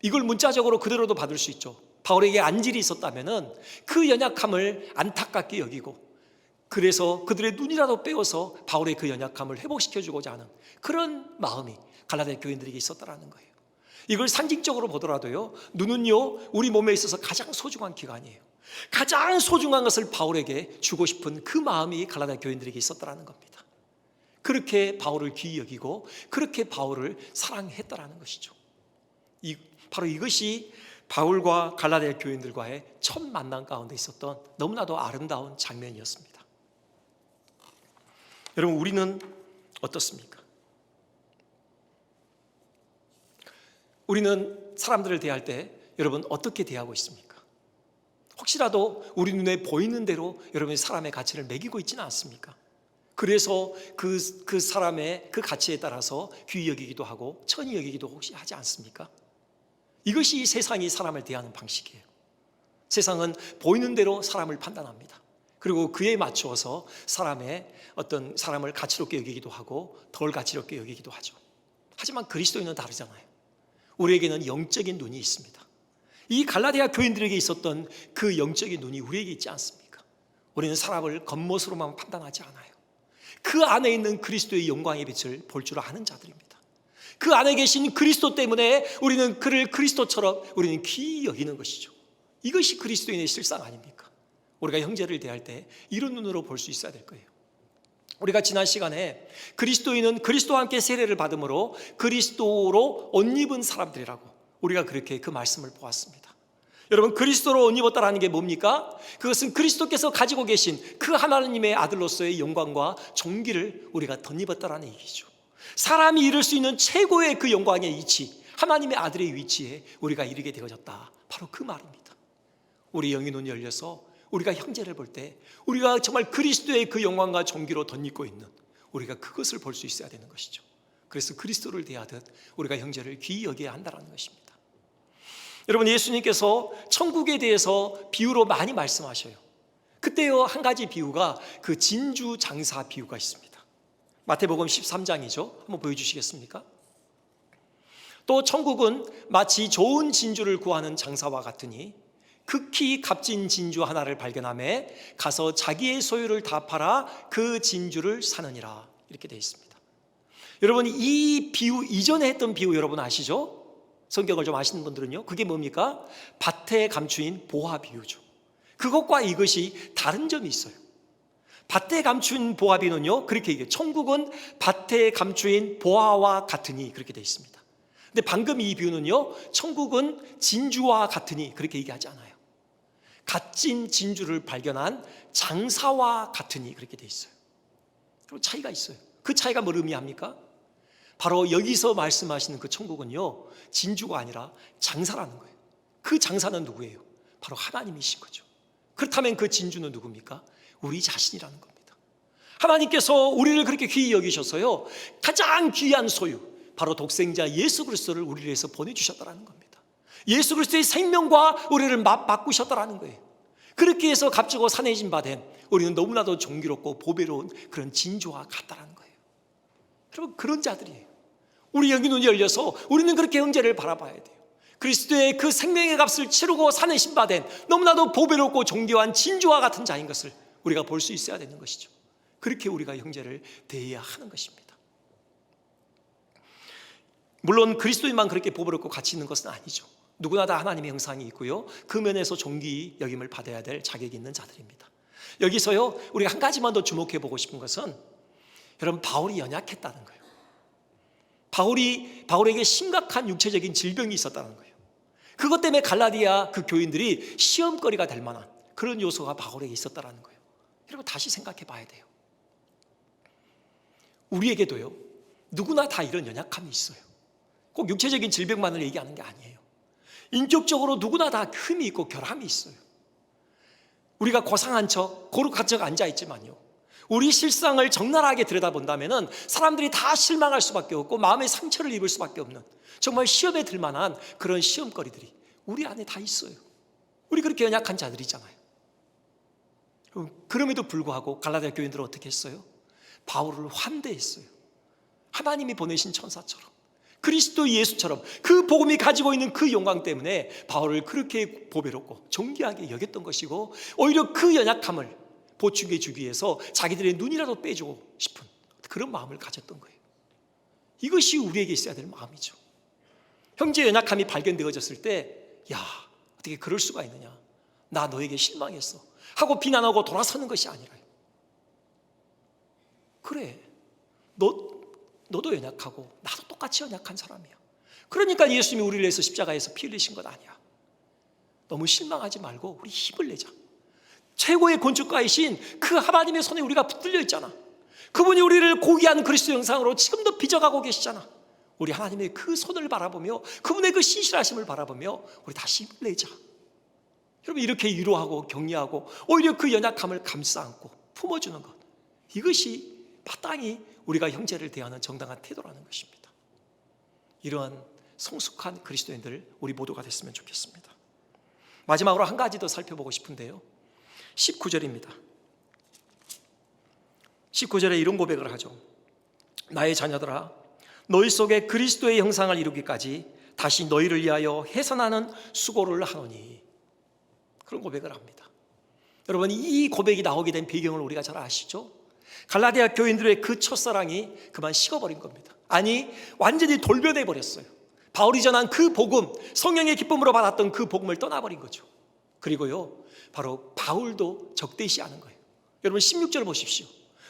이걸 문자적으로 그대로도 받을 수 있죠. 바울에게 안질이 있었다면 그 연약함을 안타깝게 여기고 그래서 그들의 눈이라도 빼어서 바울의 그 연약함을 회복시켜주고자 하는 그런 마음이 갈라디아 교인들에게 있었다는 거예요. 이걸 상징적으로 보더라도요, 눈은요 우리 몸에 있어서 가장 소중한 기관이에요. 가장 소중한 것을 바울에게 주고 싶은 그 마음이 갈라디아 교인들에게 있었다는 겁니다. 그렇게 바울을 귀히 여기고 그렇게 바울을 사랑했다는 것이죠. 바로 이것이 바울과 갈라디아 교인들과의 첫 만남 가운데 있었던 너무나도 아름다운 장면이었습니다. 여러분, 우리는 어떻습니까? 우리는 사람들을 대할 때 여러분 어떻게 대하고 있습니까? 혹시라도 우리 눈에 보이는 대로 여러분이 사람의 가치를 매기고 있지는 않습니까? 그래서 그 사람의 그 가치에 따라서 귀히 여기기도 하고 천히 여기기도 혹시 하지 않습니까? 이것이 세상이 사람을 대하는 방식이에요. 세상은 보이는 대로 사람을 판단합니다. 그리고 그에 맞추어서 사람을 가치롭게 여기기도 하고 덜 가치롭게 여기기도 하죠. 하지만 그리스도인은 다르잖아요. 우리에게는 영적인 눈이 있습니다. 이 갈라디아 교인들에게 있었던 그 영적인 눈이 우리에게 있지 않습니까? 우리는 사람을 겉모습으로만 판단하지 않아요. 그 안에 있는 그리스도의 영광의 빛을 볼 줄 아는 자들입니다. 그 안에 계신 그리스도 때문에 우리는 그를 그리스도처럼 우리는 귀히 여기는 것이죠. 이것이 그리스도인의 실상 아닙니까? 우리가 형제를 대할 때 이런 눈으로 볼 수 있어야 될 거예요. 우리가 지난 시간에 그리스도인은 그리스도와 함께 세례를 받음으로 그리스도로 옷 입은 사람들이라고 우리가 그렇게 그 말씀을 보았습니다. 여러분, 그리스도로 옷 입었다라는 게 뭡니까? 그것은 그리스도께서 가지고 계신 그 하나님의 아들로서의 영광과 존귀를 우리가 덧입었다라는 얘기죠. 사람이 이룰 수 있는 최고의 그 영광의 위치, 하나님의 아들의 위치에 우리가 이르게 되어졌다. 바로 그 말입니다. 우리 영의 눈이 열려서 우리가 형제를 볼 때 우리가 정말 그리스도의 그 영광과 존귀로 덧입고 있는 우리가 그것을 볼 수 있어야 되는 것이죠. 그래서 그리스도를 대하듯 우리가 형제를 귀히 여겨야 한다는 것입니다. 여러분, 예수님께서 천국에 대해서 비유로 많이 말씀하셔요. 그때요 한 가지 비유가 그 진주 장사 비유가 있습니다. 마태복음 13장이죠. 한번 보여주시겠습니까? 또 천국은 마치 좋은 진주를 구하는 장사와 같으니 극히 값진 진주 하나를 발견하매 가서 자기의 소유를 다 팔아 그 진주를 사느니라. 이렇게 되어 있습니다. 여러분, 이 비유 이전에 했던 비유 여러분 아시죠? 성경을 좀 아시는 분들은요, 그게 뭡니까? 밭에 감추인 보화 비유죠. 그것과 이것이 다른 점이 있어요. 밭에 감춘 보화 비유는요, 그렇게 얘기해요. 천국은 밭에 감추인 보화와 같으니, 그렇게 되어 있습니다. 근데 방금 이 비유는요, 천국은 진주와 같으니 그렇게 얘기하지 않아요. 값진 진주를 발견한 장사와 같으니 그렇게 되어 있어요. 그리고 차이가 있어요. 그 차이가 뭘 의미합니까? 바로 여기서 말씀하시는 그 천국은요, 진주가 아니라 장사라는 거예요. 그 장사는 누구예요? 바로 하나님이신 거죠. 그렇다면 그 진주는 누굽니까? 우리 자신이라는 겁니다. 하나님께서 우리를 그렇게 귀히 여기셔서요, 가장 귀한 소유, 바로 독생자 예수 그리스도를 우리를 위해서 보내주셨다는 겁니다. 예수 그리스도의 생명과 우리를 바꾸셨다는 거예요. 그렇게 해서 값주고 산해진 바 된 우리는 너무나도 존귀롭고 보배로운 그런 진주와 같다는 거예요. 여러분, 그런 자들이에요. 우리 영의 눈이 열려서 우리는 그렇게 형제를 바라봐야 돼요. 그리스도의 그 생명의 값을 치르고 산해신 바 된 너무나도 보배롭고 존귀한 진주와 같은 자인 것을 우리가 볼 수 있어야 되는 것이죠. 그렇게 우리가 형제를 대해야 하는 것입니다. 물론 그리스도인만 그렇게 보배롭고 가치 있는 것은 아니죠. 누구나 다 하나님의 형상이 있고요, 그 면에서 존귀 여김을 받아야 될 자격이 있는 자들입니다. 여기서요, 우리가 한 가지만 더 주목해 보고 싶은 것은, 여러분, 바울이 연약했다는 거예요. 바울에게 심각한 육체적인 질병이 있었다는 거예요. 그것 때문에 갈라디아 그 교인들이 시험거리가 될 만한 그런 요소가 바울에게 있었다는 거예요. 여러분, 다시 생각해 봐야 돼요. 우리에게도요, 누구나 다 이런 연약함이 있어요. 꼭 육체적인 질병만을 얘기하는 게 아니에요. 인격적으로 누구나 다 흠이 있고 결함이 있어요. 우리가 고상한 척, 거룩한 척 앉아있지만요, 우리 실상을 적나라하게 들여다본다면 사람들이 다 실망할 수밖에 없고 마음의 상처를 입을 수밖에 없는, 정말 시험에 들 만한 그런 시험거리들이 우리 안에 다 있어요. 우리 그렇게 연약한 자들이잖아요. 그럼에도 불구하고 갈라디아 교인들은 어떻게 했어요? 바울을 환대했어요. 하나님이 보내신 천사처럼, 그리스도 예수처럼 그 복음이 가지고 있는 그 영광 때문에 바울을 그렇게 보배롭고 존귀하게 여겼던 것이고, 오히려 그 연약함을 보충해 주기 위해서 자기들의 눈이라도 빼주고 싶은 그런 마음을 가졌던 거예요. 이것이 우리에게 있어야 될 마음이죠. 형제 연약함이 발견되어졌을 때, 야, 어떻게 그럴 수가 있느냐, 나 너에게 실망했어 하고 비난하고 돌아서는 것이 아니라요. 그래, 너도 연약하고 나도 똑같이 연약한 사람이야. 그러니까 예수님이 우리를 위해서 십자가에서 피 흘리신 것 아니야. 너무 실망하지 말고 우리 힘을 내자. 최고의 건축가이신 그 하나님의 손에 우리가 붙들려 있잖아. 그분이 우리를 고귀한 그리스도 형상으로 지금도 빚어가고 계시잖아. 우리 하나님의 그 손을 바라보며 그분의 그 신실하심을 바라보며 우리 다시 힘을 내자. 여러분, 이렇게 위로하고 격려하고 오히려 그 연약함을 감싸 안고 품어주는 것, 이것이 마땅히 우리가 형제를 대하는 정당한 태도라는 것입니다. 이러한 성숙한 그리스도인들 우리 모두가 됐으면 좋겠습니다. 마지막으로 한 가지 더 살펴보고 싶은데요, 19절입니다. 19절에 이런 고백을 하죠. 나의 자녀들아, 너희 속에 그리스도의 형상을 이루기까지 다시 너희를 위하여 해산하는 수고를 하노니. 그런 고백을 합니다. 여러분, 이 고백이 나오게 된 배경을 우리가 잘 아시죠? 갈라디아 교인들의 그 첫사랑이 그만 식어버린 겁니다. 아니, 완전히 돌변해 버렸어요. 바울이 전한 그 복음, 성령의 기쁨으로 받았던 그 복음을 떠나버린 거죠. 그리고요, 바로 바울도 적대시하는 거예요. 여러분, 16절 보십시오.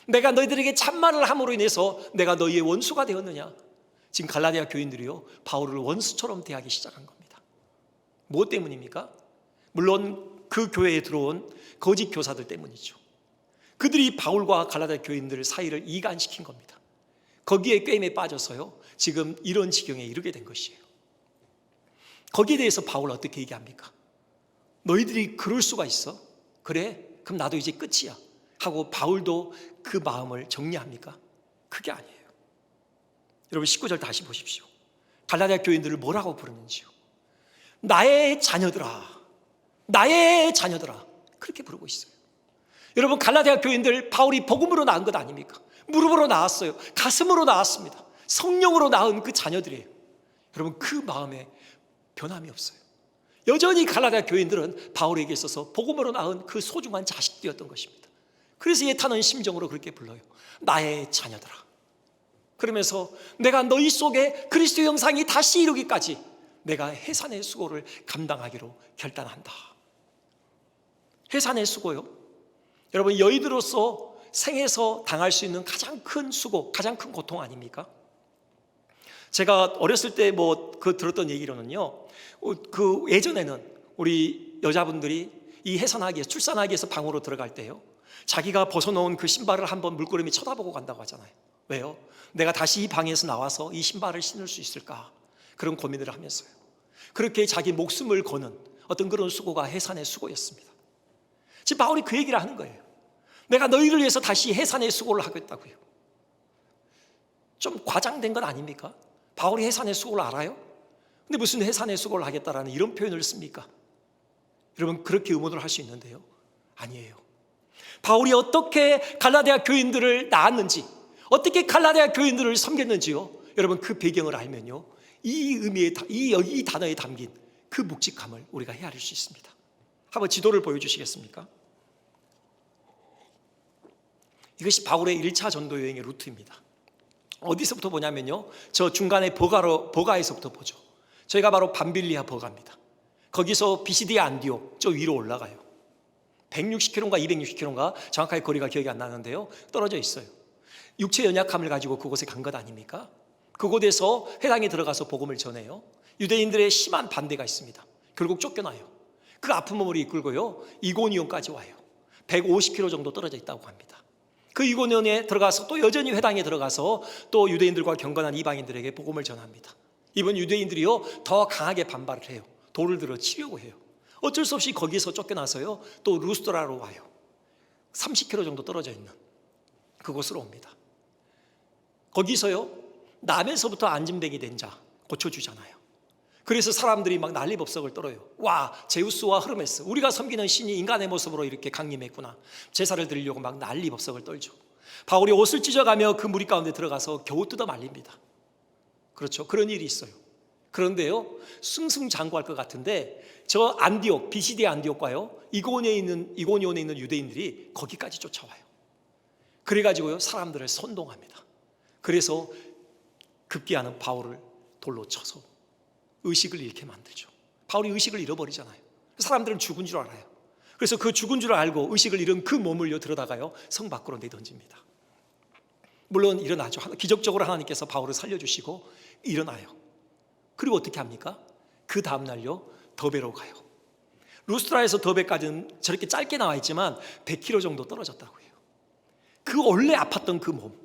내가 너희들에게 참말을 함으로 인해서 내가 너희의 원수가 되었느냐. 지금 갈라디아 교인들이요, 바울을 원수처럼 대하기 시작한 겁니다. 무엇 때문입니까? 물론 그 교회에 들어온 거짓 교사들 때문이죠. 그들이 바울과 갈라디아 교인들 사이를 이간시킨 겁니다. 거기에 꿰임에 빠져서요, 지금 이런 지경에 이르게 된 것이에요. 거기에 대해서 바울 어떻게 얘기합니까? 너희들이 그럴 수가 있어? 그래? 그럼 나도 이제 끝이야 하고 바울도 그 마음을 정리합니까? 그게 아니에요. 여러분, 19절 다시 보십시오. 갈라디아 교인들을 뭐라고 부르는지요? 나의 자녀들아, 나의 자녀들아, 그렇게 부르고 있어요. 여러분, 갈라디아 교인들 바울이 복음으로 낳은 것 아닙니까? 무릎으로 낳았어요. 가슴으로 낳았습니다. 성령으로 낳은 그 자녀들이에요. 여러분, 그 마음에 변함이 없어요. 여전히 갈라디아 교인들은 바울에게 있어서 복음으로 낳은 그 소중한 자식들이었던 것입니다. 그래서 애타는 심정으로 그렇게 불러요. 나의 자녀들아. 그러면서 내가 너희 속에 그리스도 형상이 다시 이루기까지 내가 해산의 수고를 감당하기로 결단한다. 해산의 수고요, 여러분, 여의도로서 생에서 당할 수 있는 가장 큰 수고, 가장 큰 고통 아닙니까? 제가 어렸을 때 들었던 얘기로는요, 그 예전에는 우리 여자분들이 이 해산하기 위해서, 출산하기 위해서 방으로 들어갈 때요, 자기가 벗어놓은 그 신발을 한번 물끄러미 쳐다보고 간다고 하잖아요. 왜요? 내가 다시 이 방에서 나와서 이 신발을 신을 수 있을까? 그런 고민을 하면서요. 그렇게 자기 목숨을 거는 어떤 그런 수고가 해산의 수고였습니다. 지금 바울이 그 얘기를 하는 거예요. 내가 너희를 위해서 다시 해산의 수고를 하겠다고요. 좀 과장된 건 아닙니까? 바울이 해산의 수고를 알아요? 근데 무슨 해산의 수고를 하겠다라는 이런 표현을 씁니까? 여러분, 그렇게 의문을 할 수 있는데요, 아니에요. 바울이 어떻게 갈라디아 교인들을 낳았는지, 어떻게 갈라디아 교인들을 섬겼는지요, 여러분, 그 배경을 알면요, 이 의미의, 이 단어에 담긴 그 묵직함을 우리가 헤아릴 수 있습니다. 한번 지도를 보여주시겠습니까? 이것이 바울의 1차 전도 여행의 루트입니다. 어디서부터 보냐면요, 저 중간에 버가에서부터 보죠. 저희가 바로 밤빌리아 버가입니다. 거기서 비시디아 안디옥 저 위로 올라가요. 160km인가 260km인가 정확하게 거리가 기억이 안 나는데요, 떨어져 있어요. 육체 연약함을 가지고 그곳에 간 것 아닙니까? 그곳에서 회당에 들어가서 복음을 전해요. 유대인들의 심한 반대가 있습니다. 결국 쫓겨나요. 그 아픈 몸을 이끌고요, 이고니온까지 와요. 150km 정도 떨어져 있다고 합니다. 그 이고니온에 들어가서 또 여전히 회당에 들어가서 또 유대인들과 경건한 이방인들에게 복음을 전합니다. 이번 유대인들이요, 더 강하게 반발을 해요. 돌을 들어 치려고 해요. 어쩔 수 없이 거기서 쫓겨나서요, 또 루스드라로 와요. 30km 정도 떨어져 있는 그곳으로 옵니다. 거기서요, 남에서부터 안진뱅이 된 자 고쳐주잖아요. 그래서 사람들이 막 난리법석을 떨어요. 와, 제우스와 흐르메스, 우리가 섬기는 신이 인간의 모습으로 이렇게 강림했구나. 제사를 드리려고 막 난리법석을 떨죠. 바울이 옷을 찢어가며 그 무리 가운데 들어가서 겨우 뜯어 말립니다. 그렇죠, 그런 일이 있어요. 그런데요, 승승장구할 것 같은데 저 안디옥, 비시디아 안디옥과요, 이고니온에 있는 유대인들이 거기까지 쫓아와요. 그래가지고요, 사람들을 선동합니다. 그래서 급기야는 바울을 돌로 쳐서 의식을 잃게 만들죠. 바울이 의식을 잃어버리잖아요. 사람들은 죽은 줄 알아요. 그래서 그 죽은 줄 알고 의식을 잃은 그 몸을 들어다가요, 성 밖으로 내던집니다. 물론 일어나죠. 기적적으로 하나님께서 바울을 살려주시고 일어나요. 그리고 어떻게 합니까? 그 다음날요, 더베로 가요. 루스트라에서 더베까지는 저렇게 짧게 나와 있지만 100km 정도 떨어졌다고 해요. 그 원래 아팠던 그 몸,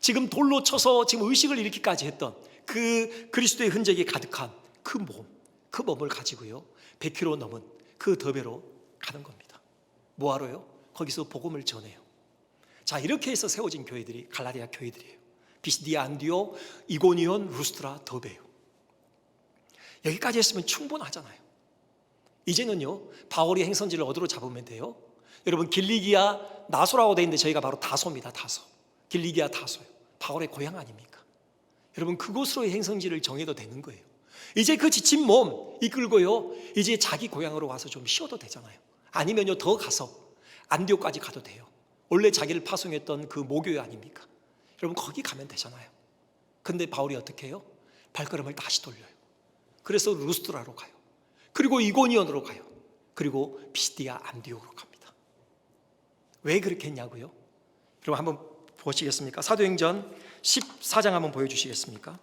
지금 돌로 쳐서 지금 의식을 잃기까지 했던 그 그리스도의 흔적이 가득한 그 몸, 그 몸을 가지고요, 100km 넘은 그 더베로 가는 겁니다. 뭐하러요? 거기서 복음을 전해요. 자, 이렇게 해서 세워진 교회들이 갈라디아 교회들이에요. 비시디아 안디옥, 이고니온, 루스트라, 더베요. 여기까지 했으면 충분하잖아요. 이제는요, 바울이 행선지를 어디로 잡으면 돼요? 여러분, 길리기아 나소라고 되어 있는데 저희가 바로 다소입니다. 다소. 길리기아 다소요. 바울의 고향 아닙니까? 여러분, 그곳으로의 행선지를 정해도 되는 거예요. 이제 그 지친 몸 이끌고요, 이제 자기 고향으로 와서 좀 쉬어도 되잖아요. 아니면요, 더 가서 안디옥까지 가도 돼요. 원래 자기를 파송했던 그 모교회 아닙니까? 여러분, 거기 가면 되잖아요. 근데 바울이 어떻게 해요? 발걸음을 다시 돌려요. 그래서 루스트라로 가요. 그리고 이고니온으로 가요. 그리고 비시디아 안디옥으로 갑니다. 왜 그렇게 했냐고요? 여러분, 한번 보시겠습니까? 사도행전 14장 한번 보여주시겠습니까?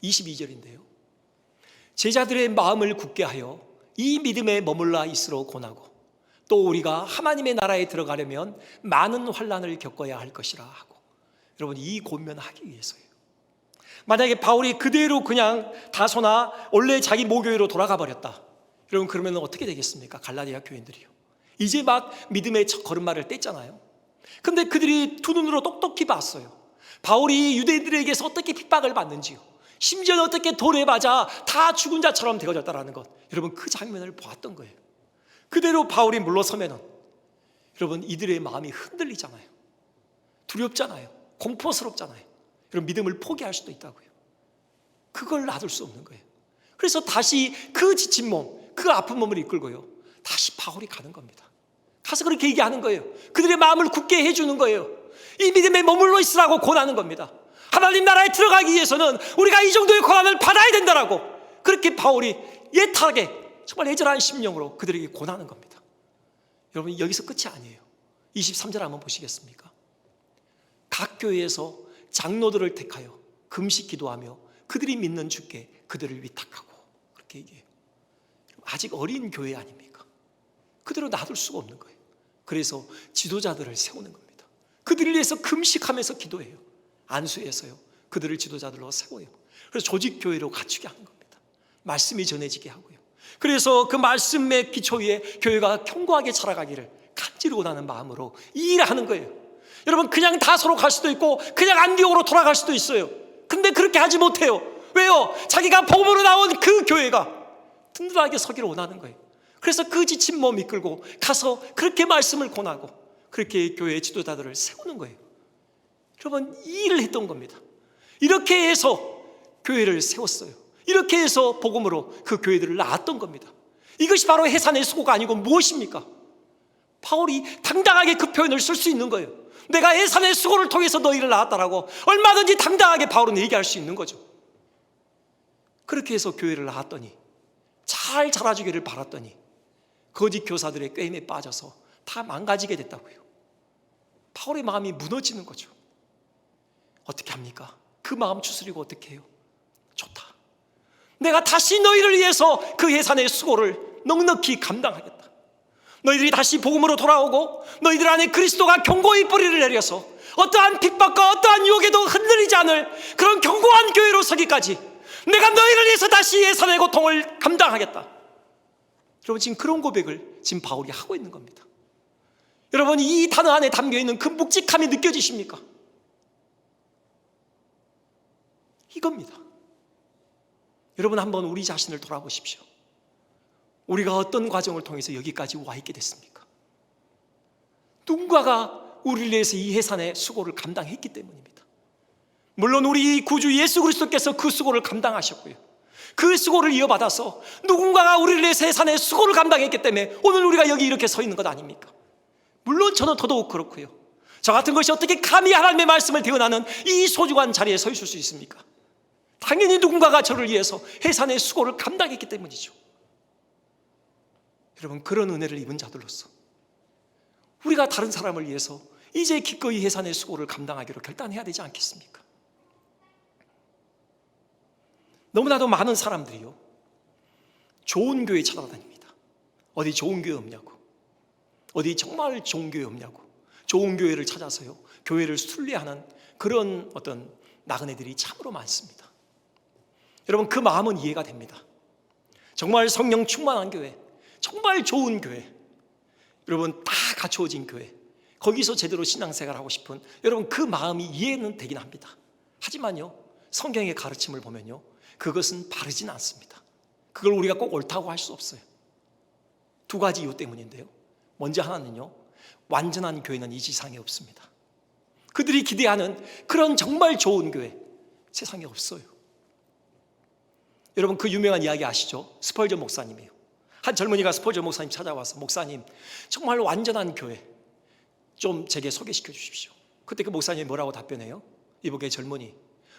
22절인데요. 제자들의 마음을 굳게 하여 이 믿음에 머물러 있으러 권하고 또 우리가 하나님의 나라에 들어가려면 많은 환난을 겪어야 할 것이라 하고. 여러분, 이 권면하기 위해서예요. 만약에 바울이 그대로 그냥 다소나 원래 자기 모교회로 돌아가 버렸다, 여러분, 그러면 어떻게 되겠습니까? 갈라디아 교인들이요, 이제 막 믿음의 첫 걸음마를 뗐잖아요. 근데 그들이 두 눈으로 똑똑히 봤어요. 바울이 유대인들에게서 어떻게 핍박을 받는지요, 심지어 어떻게 돌에 맞아 다 죽은 자처럼 되어졌다는 것, 여러분, 그 장면을 보았던 거예요. 그대로 바울이 물러서면은 여러분, 이들의 마음이 흔들리잖아요. 두렵잖아요. 공포스럽잖아요. 여러분, 믿음을 포기할 수도 있다고요. 그걸 놔둘 수 없는 거예요. 그래서 다시 그 지친 몸, 그 아픈 몸을 이끌고요, 다시 바울이 가는 겁니다. 가서 그렇게 얘기하는 거예요. 그들의 마음을 굳게 해주는 거예요. 이 믿음에 머물러 있으라고 권하는 겁니다. 하나님 나라에 들어가기 위해서는 우리가 이 정도의 고난을 받아야 된다라고, 그렇게 바울이 예탈하게 정말 애절한 심령으로 그들에게 권하는 겁니다. 여러분, 여기서 끝이 아니에요. 23절 한번 보시겠습니까? 각 교회에서 장로들을 택하여 금식 기도하며 그들이 믿는 주께 그들을 위탁하고, 그렇게 얘기해요. 아직 어린 교회 아닙니까? 그들을 놔둘 수가 없는 거예요. 그래서 지도자들을 세우는 겁니다. 그들을 위해서 금식하면서 기도해요. 안수해서요, 그들을 지도자들로 세워요. 그래서 조직교회로 갖추게 하는 겁니다. 말씀이 전해지게 하고요. 그래서 그 말씀의 기초 위에 교회가 견고하게 자라가기를 간절히 원하는 마음으로 이 일을 하는 거예요. 여러분, 그냥 다소로 갈 수도 있고 그냥 안디옥으로 돌아갈 수도 있어요. 근데 그렇게 하지 못해요. 왜요? 자기가 복음으로 나온 그 교회가 든든하게 서기를 원하는 거예요. 그래서 그 지친 몸 이끌고 가서 그렇게 말씀을 권하고 그렇게 교회 지도자들을 세우는 거예요. 여러분, 이 일을 했던 겁니다. 이렇게 해서 교회를 세웠어요. 이렇게 해서 복음으로 그 교회들을 낳았던 겁니다. 이것이 바로 해산의 수고가 아니고 무엇입니까? 바울이 당당하게 그 표현을 쓸 수 있는 거예요. 내가 해산의 수고를 통해서 너희를 낳았다라고 얼마든지 당당하게 바울은 얘기할 수 있는 거죠. 그렇게 해서 교회를 낳았더니, 잘 자라주기를 바랐더니 거짓 교사들의 꾀임에 빠져서 다 망가지게 됐다고요. 바울의 마음이 무너지는 거죠. 어떻게 합니까? 그 마음 추스리고 어떻게 해요? 좋다. 내가 다시 너희를 위해서 그 해산의 수고를 넉넉히 감당하겠다. 너희들이 다시 복음으로 돌아오고 너희들 안에 그리스도가 견고히 뿌리를 내려서 어떠한 핍박과 어떠한 유혹에도 흔들리지 않을 그런 견고한 교회로 서기까지 내가 너희를 위해서 다시 해산의 고통을 감당하겠다. 여러분, 지금 그런 고백을 지금 바울이 하고 있는 겁니다. 여러분, 이 단어 안에 담겨있는 그 묵직함이 느껴지십니까? 이겁니다. 여러분, 한번 우리 자신을 돌아보십시오. 우리가 어떤 과정을 통해서 여기까지 와 있게 됐습니까? 누군가가 우리를 위해서 이 해산의 수고를 감당했기 때문입니다. 물론 우리 구주 예수 그리스도께서 그 수고를 감당하셨고요, 그 수고를 이어받아서 누군가가 우리를 위해서 해산의 수고를 감당했기 때문에 오늘 우리가 여기 이렇게 서 있는 것 아닙니까? 물론 저는 더더욱 그렇고요. 저 같은 것이 어떻게 감히 하나님의 말씀을 대언하는 이 소중한 자리에 서 있을 수 있습니까? 당연히 누군가가 저를 위해서 해산의 수고를 감당했기 때문이죠. 여러분, 그런 은혜를 입은 자들로서 우리가 다른 사람을 위해서 이제 기꺼이 해산의 수고를 감당하기로 결단해야 되지 않겠습니까? 너무나도 많은 사람들이요, 좋은 교회 찾아다닙니다. 어디 좋은 교회 없냐고, 어디 정말 좋은 교회 없냐고, 좋은 교회를 찾아서요 교회를 순례하는 그런 어떤 나그네들이 참으로 많습니다. 여러분, 그 마음은 이해가 됩니다. 정말 성령 충만한 교회, 정말 좋은 교회, 여러분 다 갖추어진 교회, 거기서 제대로 신앙생활을 하고 싶은 여러분 그 마음이 이해는 되긴 합니다. 하지만요, 성경의 가르침을 보면요, 그것은 바르진 않습니다. 그걸 우리가 꼭 옳다고 할 수 없어요. 두 가지 이유 때문인데요, 먼저 하나는요, 완전한 교회는 이 세상에 없습니다. 그들이 기대하는 그런 정말 좋은 교회 세상에 없어요. 여러분, 그 유명한 이야기 아시죠? 스펄전 목사님이에요. 한 젊은이가 스펄전 목사님 찾아와서, 목사님, 정말 완전한 교회 좀 제게 소개시켜 주십시오. 그때 그 목사님이 뭐라고 답변해요? 이보게 젊은이,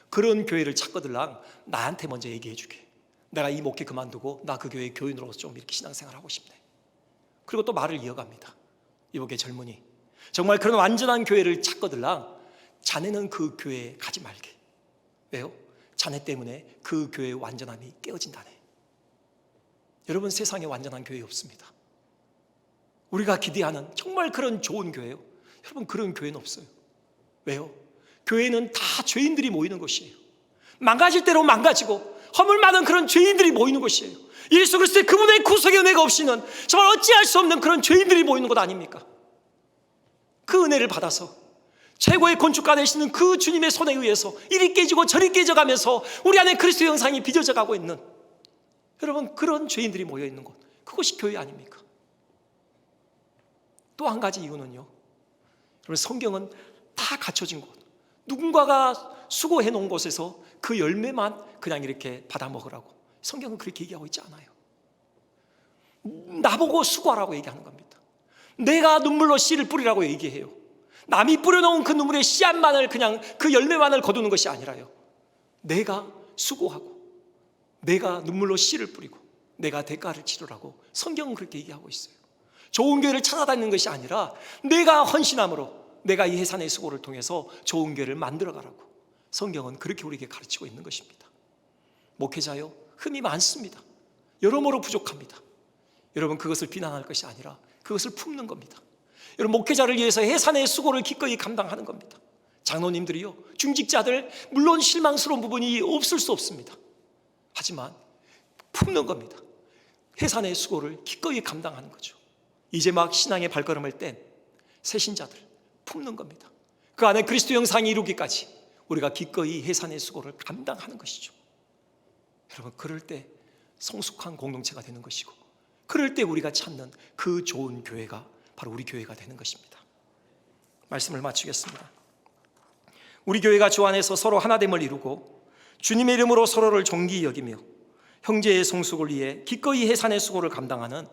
그런 교회를 찾거들랑 나한테 먼저 얘기해 주게. 내가 이 목회 그만두고 나 그 교회 교인으로서 좀 이렇게 신앙생활하고 싶네. 그리고 또 말을 이어갑니다. 이보게 젊은이, 정말 그런 완전한 교회를 찾거들랑 자네는 그 교회에 가지 말게. 왜요? 자네 때문에 그 교회의 완전함이 깨어진다네. 여러분, 세상에 완전한 교회 없습니다. 우리가 기대하는 정말 그런 좋은 교회요, 여러분 그런 교회는 없어요. 왜요? 교회는 다 죄인들이 모이는 곳이에요. 망가질 대로 망가지고 허물 많은 그런 죄인들이 모이는 곳이에요. 예수 그리스도의 그분의 구속의 은혜가 없이는 정말 어찌할 수 없는 그런 죄인들이 모이는 곳 아닙니까? 그 은혜를 받아서 최고의 건축가 되시는 그 주님의 손에 의해서 이리 깨지고 저리 깨져가면서 우리 안에 그리스도 형상이 빚어져 가고 있는, 여러분 그런 죄인들이 모여있는 곳, 그것이 교회 아닙니까? 또 한 가지 이유는요, 여러분 성경은 다 갖춰진 곳, 누군가가 수고해 놓은 곳에서 그 열매만 그냥 이렇게 받아 먹으라고 성경은 그렇게 얘기하고 있지 않아요. 나보고 수고하라고 얘기하는 겁니다. 내가 눈물로 씨를 뿌리라고 얘기해요. 남이 뿌려놓은 그 눈물의 씨앗만을 그냥 그 열매만을 거두는 것이 아니라요, 내가 수고하고 내가 눈물로 씨를 뿌리고 내가 대가를 치르라고 성경은 그렇게 얘기하고 있어요. 좋은 교회를 찾아다니는 것이 아니라 내가 헌신함으로 내가 이 해산의 수고를 통해서 좋은 교회를 만들어가라고 성경은 그렇게 우리에게 가르치고 있는 것입니다. 목회자요, 흠이 많습니다. 여러모로 부족합니다. 여러분, 그것을 비난할 것이 아니라 그것을 품는 겁니다. 여러분, 목회자를 위해서 해산의 수고를 기꺼이 감당하는 겁니다. 장로님들이요, 중직자들 물론 실망스러운 부분이 없을 수 없습니다. 하지만 품는 겁니다. 해산의 수고를 기꺼이 감당하는 거죠. 이제 막 신앙의 발걸음을 뗀 새신자들 품는 겁니다. 그 안에 그리스도 형상이 이루기까지 우리가 기꺼이 해산의 수고를 감당하는 것이죠. 여러분, 그럴 때 성숙한 공동체가 되는 것이고, 그럴 때 우리가 찾는 그 좋은 교회가 바로 우리 교회가 되는 것입니다. 말씀을 마치겠습니다. 우리 교회가 주 안에서 서로 하나됨을 이루고 주님의 이름으로 서로를 존귀히 여기며 형제의 성숙을 위해 기꺼이 해산의 수고를 감당하는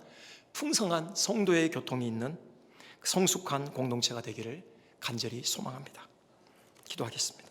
풍성한 성도의 교통이 있는 성숙한 공동체가 되기를 간절히 소망합니다. 기도하겠습니다.